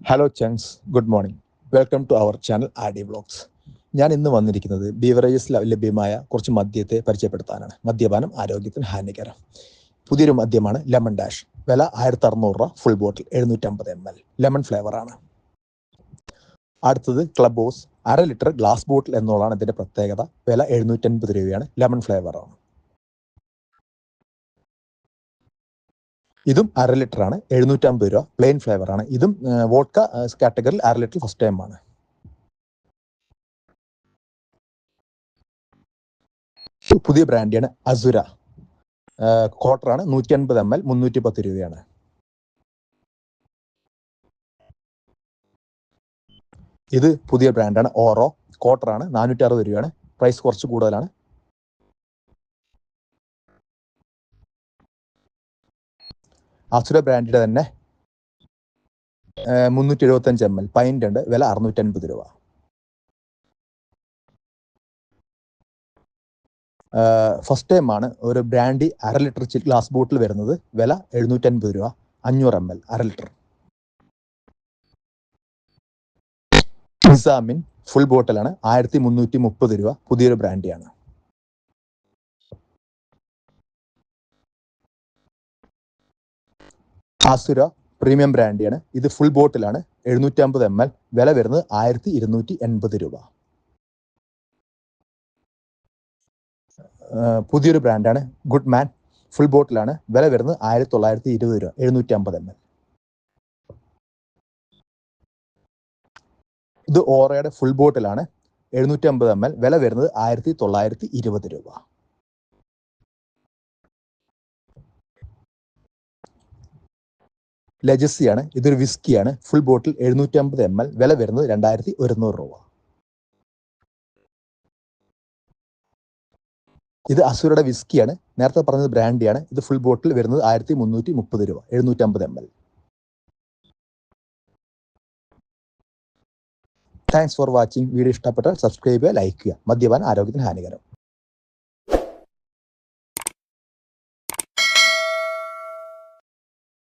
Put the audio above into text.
Hello chunks, good morning. Welcome to our channel R D vlogs. ഞാൻ ഇന്ന് വന്നിരിക്കുന്നത് ബീവറേജസിൽ ലഭ്യമായ കുറച്ച് മദ്യത്തെ പരിചയപ്പെടുത്താനാണ്. മദ്യപാനം ആരോഗ്യത്തിന് ഹാനികരം. പുതിയൊരു മദ്യമാണ് ലെമൺ ഡാഷ്. വില 1600 രൂപ, ഫുൾ ബോട്ടിൽ 750 ml, ലെമൺ ഫ്ലേവറാണ്. അടുത്തത് club house 1/2 litre glass bottle എന്നുള്ളതാണ് ഇതിൻ്റെ പ്രത്യേകത. വില 750 രൂപയാണ്, ലെമൺ ഫ്ലേവറാണ്. ഇതും 1/2 ലിറ്ററാണ്, 750 രൂപ, പ്ലെയിൻ ഫ്ലേവറാണ്. ഇതും വോഡ്ക കാറ്റഗറിയിൽ 1/2 ലിറ്റർ ഫസ്റ്റ് ടൈമാണ്. പുതിയ ബ്രാൻഡിയാണ് അസുര. ക്വാർട്ടറാണ്, 150 ml, 310 രൂപയാണ്. ഇത് പുതിയ ബ്രാൻഡാണ് ഓറോ. ക്വാർട്ടറാണ്, 460 രൂപയാണ്. പ്രൈസ് കുറച്ച് കൂടുതലാണ്. അസുര ബ്രാൻഡിന്റെ തന്നെ 375 ml പൈൻ്റ് ഉണ്ട്. വില 650 രൂപ. ഫസ്റ്റ് ടൈമാണ് ഒരു ബ്രാൻഡി 1/2 ലിറ്റർ ഗ്ലാസ് ബോട്ടിൽ വരുന്നത്. വില 750 രൂപ, 500 ml, 1/2 ലിറ്റർ. നിസാമിൻ ഫുൾ ബോട്ടിലാണ്, 1330 രൂപ, പുതിയൊരു ബ്രാൻഡിയാണ്. അസുര പ്രീമിയം ബ്രാൻഡിയാണ്. ഇത് ഫുൾ ബോട്ടിലാണ്, 750 ml, വില വരുന്നത് 1280 രൂപ. പുതിയൊരു ബ്രാൻഡാണ് ഗുഡ് മാൻ. ഫുൾ ബോട്ടിലാണ്, വില വരുന്നത് 1920 രൂപ, 750 ml. ഇത് ഓറയുടെ ഫുൾ ബോട്ടിലാണ്, 750 ml, വില വരുന്നത് 1920 രൂപ. ലെജസിയാണ്. ഇതൊരു വിസ്കിയാണ്. ഫുൾ ബോട്ടിൽ 750 ml, വില വരുന്നത് 2100 രൂപ. ഇത് അസുരയുടെ വിസ്കിയാണ്. നേരത്തെ പറഞ്ഞത് ബ്രാൻഡിയാണ്. ഇത് ഫുൾ ബോട്ടിൽ വരുന്നത് 1330 രൂപ, 750 ml. Thanks for watching. Video ഇഷ്ടപ്പെട്ടാൽ സബ്സ്ക്രൈബ് ചെയ്യുക, ലൈക്ക് ചെയ്യുക. മദ്യപാനം ആരോഗ്യത്തിന് ഹാനികരം.